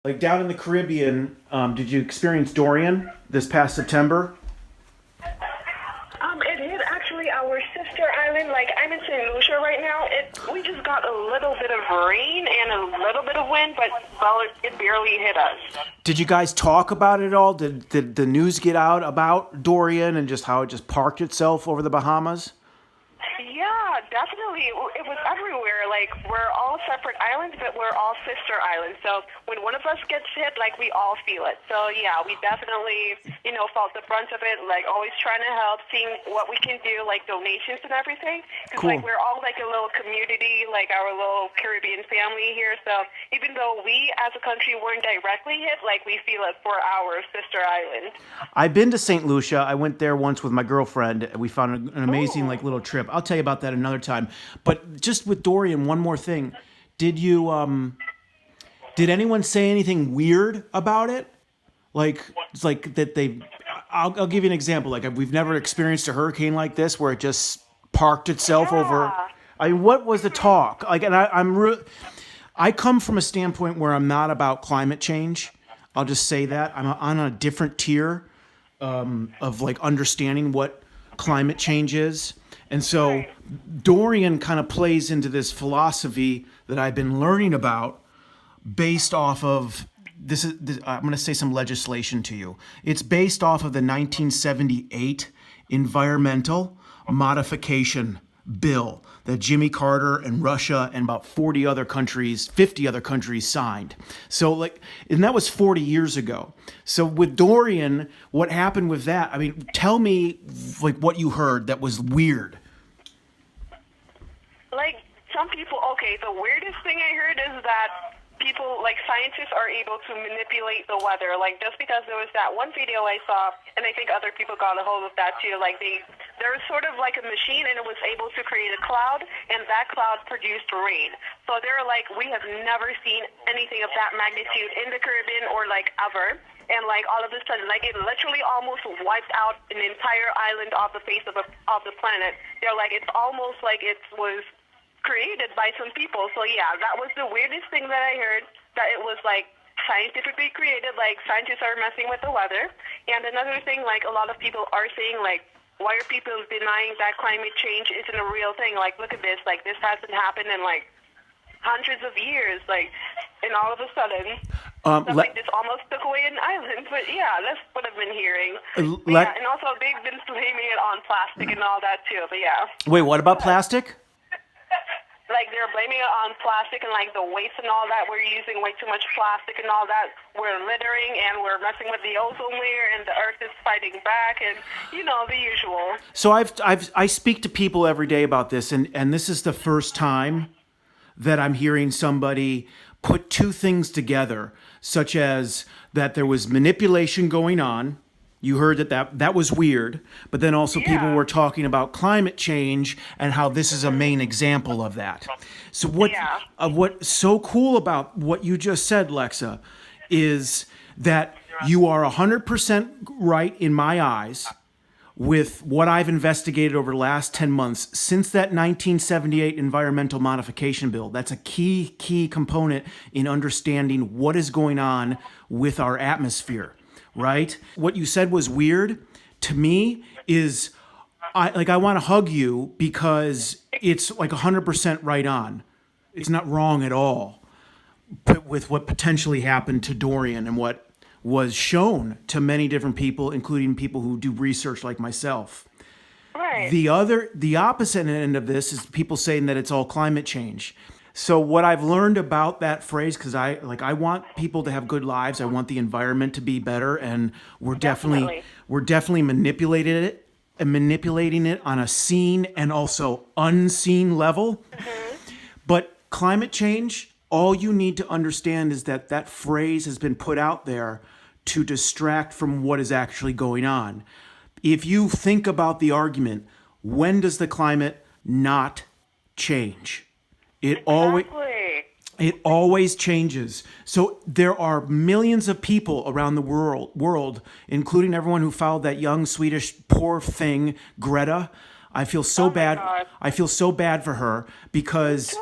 Like down in the Caribbean, did you experience Dorian this past September? It hit actually our sister island. Like I'm in St. Lucia right now. We just got a little bit of rain and a little bit of wind, but well, it barely hit us. Did you guys talk about it at all? Did the news get out about Dorian and just how it just parked itself over the Bahamas? Yeah, definitely. It was everywhere. Like, we're all separate islands, but we're all sister islands. So when one of us gets hit, like, we all feel it. So, yeah, we definitely, felt the brunt of it, like, always trying to help, seeing what we can do, like, donations and everything. Because, Cool. like, we're all, like, a little community, like, our little Caribbean family here. So even though we, as a country, weren't directly hit, like, we feel it for our sister island. I've been to St. Lucia. I went there once with my girlfriend. We found an amazing like little trip. I'll tell you about that another time. But just with Dorian, one more thing. Did anyone say anything weird about it? Like it's like that they I'll give you an example. Like we've never experienced a hurricane like this where it just parked itself over. Yeah. I mean, what was the talk? Like, and I come from a standpoint where I'm not about climate change. I'll just say that I'm on a different tier of like understanding what climate change is. And so Dorian kind of plays into this philosophy that I've been learning about based off of I'm going to say some legislation to you. It's based off of the 1978 Environmental Modification Bill that Jimmy Carter and Russia and about 50 other countries signed. So and that was 40 years ago. So with Dorian, what happened with that? I mean, tell me like what you heard that was weird. Like, some people, okay, the weirdest thing I heard is that people, like scientists, are able to manipulate the weather. Like, just because there was that one video I saw, and I think other people got a hold of that too, like there was sort of like a machine and it was able to create a cloud, and that cloud produced rain. So they're like, we have never seen anything of that magnitude in the Caribbean or like ever. And like all of a sudden, like it literally almost wiped out an entire island off the face of the planet. They're like, it's almost like it was created by some people. So yeah, that was the weirdest thing that I heard, that it was like scientifically created, like scientists are messing with the weather. And another thing, like a lot of people are saying, like, why are people denying that climate change isn't a real thing? Like, look at this, like this hasn't happened in like hundreds of years, like, and all of a sudden stuff like this almost took away an island. But yeah, that's what I've been hearing. Yeah, and also they've been blaming it on plastic and all that too. But yeah. Wait, what about plastic? Like, they're blaming it on plastic and, like, the waste and all that. We're using way too much plastic and all that. We're littering and we're messing with the ozone layer, and the earth is fighting back, and, the usual. So I speak to people every day about this, and this is the first time that I'm hearing somebody put two things together, such as that there was manipulation going on. You heard that was weird, but then also people were talking about climate change and how this is a main example of that. So what's so cool about what you just said, Lexa, is that you are 100% right in my eyes with what I've investigated over the last 10 months since that 1978 Environmental Modification Bill. That's a key component in understanding what is going on with our atmosphere. Right? What you said was weird to me is I want to hug you because it's like 100% right on. It's not wrong at all. But with what potentially happened to Dorian and what was shown to many different people, including people who do research like myself. Right. The opposite end of this is people saying that it's all climate change. So what I've learned about that phrase, because I want people to have good lives, I want the environment to be better, and we're definitely manipulating it on a seen and also unseen level. Mm-hmm. But climate change, all you need to understand is that phrase has been put out there to distract from what is actually going on. If you think about the argument, when does the climate not change? It always changes. So there are millions of people around the world, including everyone who followed that young Swedish poor thing, Greta. I feel so bad. God. I feel so bad for her because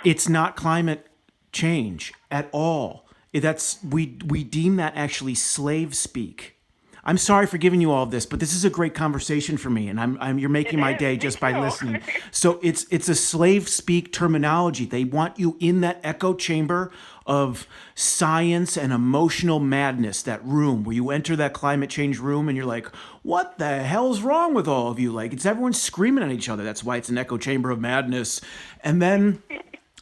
it's not climate change at all. we deem that actually slave speak. I'm sorry for giving you all of this, but this is a great conversation for me, and you're making my day just by listening. So it's a slave speak terminology. They want you in that echo chamber of science and emotional madness, that room where you enter that climate change room and you're like, what the hell's wrong with all of you? Like, it's everyone screaming at each other. That's why it's an echo chamber of madness. And then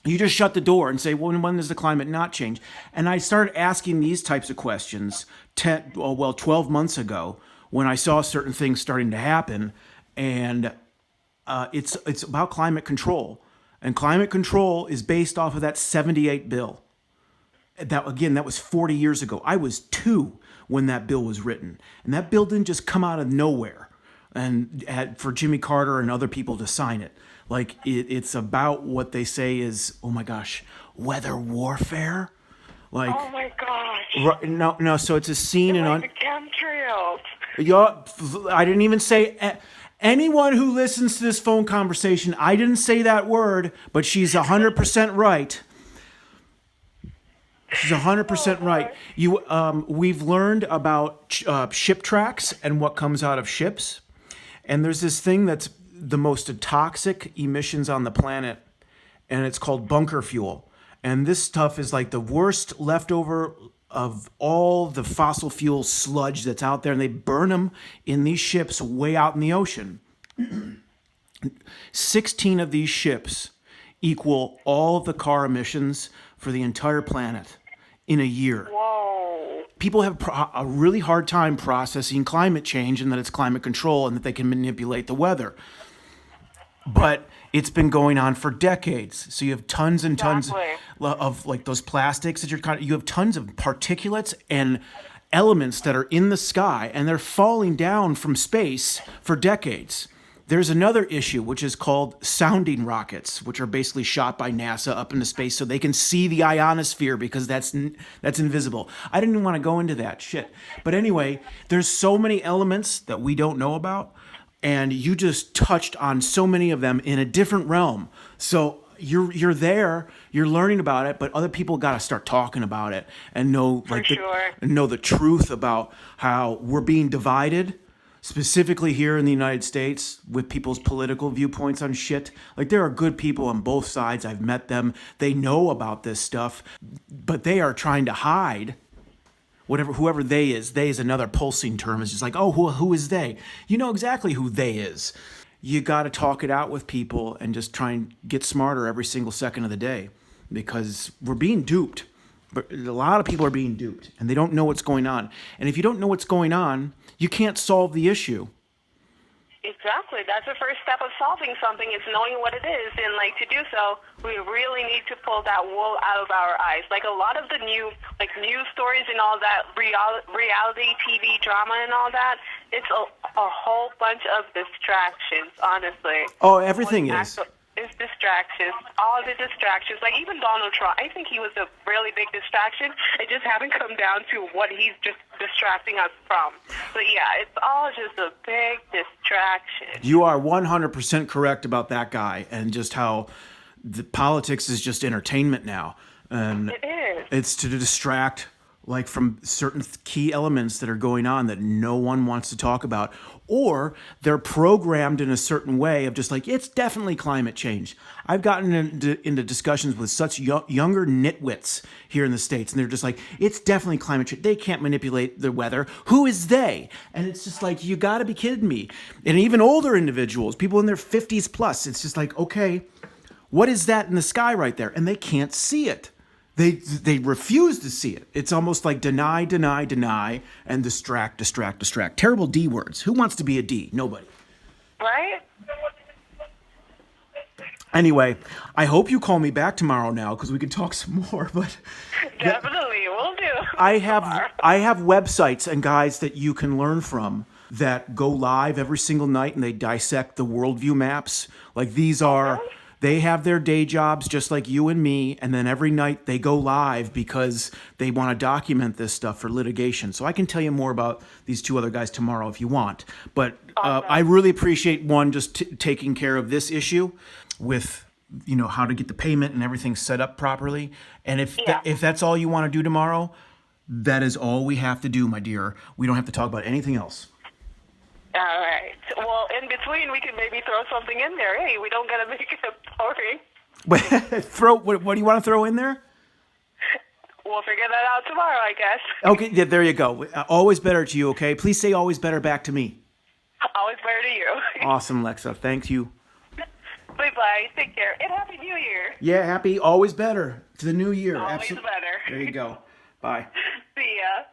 you just shut the door and say, well, when does the climate not change? And I started asking these types of questions 12 months ago when I saw certain things starting to happen. And it's about climate control. And climate control is based off of that 78 bill. That was 40 years ago. I was 2 when that bill was written. And that bill didn't just come out of nowhere and for Jimmy Carter and other people to sign it. Like, it's about what they say is, oh my gosh, weather warfare. Like, oh my gosh. No. So it's a scene in the chemtrails. I didn't even say anyone who listens to this phone conversation. I didn't say that word, but she's 100% right. She's 100% right. We've learned about ship tracks and what comes out of ships, and there's this thing that's the most toxic emissions on the planet, and it's called bunker fuel. And this stuff is like the worst leftover of all the fossil fuel sludge that's out there, and they burn them in these ships way out in the ocean. 16 of these ships equal all of the car emissions for the entire planet in a year. Whoa. People have a really hard time processing climate change and that it's climate control and that they can manipulate the weather. But it's been going on for decades. So you have tons and tons of like those plastics that you have tons of particulates and elements that are in the sky and they're falling down from space for decades. There's another issue, which is called sounding rockets, which are basically shot by NASA up into space so they can see the ionosphere because that's invisible. I didn't even want to go into that shit. But anyway, there's so many elements that we don't know about. And you just touched on so many of them in a different realm. So you're there, you're learning about it, but other people got to start talking about it and know know the truth about how we're being divided, specifically here in the United States with people's political viewpoints on shit. Like, there are good people on both sides. I've met them. They know about this stuff, but they are trying to hide. Whoever they is another pulsing term. It's just like, oh, who is they? You know exactly who they is. You got to talk it out with people and just try and get smarter every single second of the day because we're being duped. But a lot of people are being duped and they don't know what's going on. And if you don't know what's going on, you can't solve the issue. Exactly. That's the first step of solving something is knowing what it is. And, like, to do so, we really need to pull that wool out of our eyes. Like, a lot of the news stories and all that, reality TV drama and all that, it's a whole bunch of distractions, honestly. Oh, everything is. It's distractions. All the distractions. Like, even Donald Trump, I think he was a really big distraction. It just haven't come down to what he's just distracting us from. But yeah, it's all just a big distraction. You are 100% correct about that guy and just how the politics is just entertainment now. And it is. It's to distract like from certain key elements that are going on that no one wants to talk about, or they're programmed in a certain way of just like, it's definitely climate change. I've gotten into discussions with such younger nitwits here in the States, and they're just like, it's definitely climate change. They can't manipulate the weather. Who is they? And it's just like, you got to be kidding me. And even older individuals, people in their 50s plus, it's just like, okay, what is that in the sky right there? And they can't see it. They refuse to see it. It's almost like deny, deny, deny, and distract, distract, distract. Terrible D words. Who wants to be a D? Nobody. Right? Anyway, I hope you call me back tomorrow now because we can talk some more. But definitely, we'll do. I have websites and guys that you can learn from that go live every single night and they dissect the worldview maps. Like these are. Okay. They have their day jobs just like you and me, and then every night they go live because they want to document this stuff for litigation. So I can tell you more about these two other guys tomorrow if you want. But I really appreciate one just taking care of this issue with how to get the payment and everything set up properly. And Yeah. if that's all you want to do tomorrow, that is all we have to do, my dear. We don't have to talk about anything else. All right. Well, in between, we could maybe throw something in there. Hey, we don't gotta make it boring. What do you want to throw in there? We'll figure that out tomorrow, I guess. Okay, yeah, there you go. Always better to you, okay? Please say always better back to me. Always better to you. Awesome, Lexa. Thank you. Bye-bye. Take care. And Happy New Year. Yeah, happy, always better to the new year. Always better. There you go. Bye. See ya.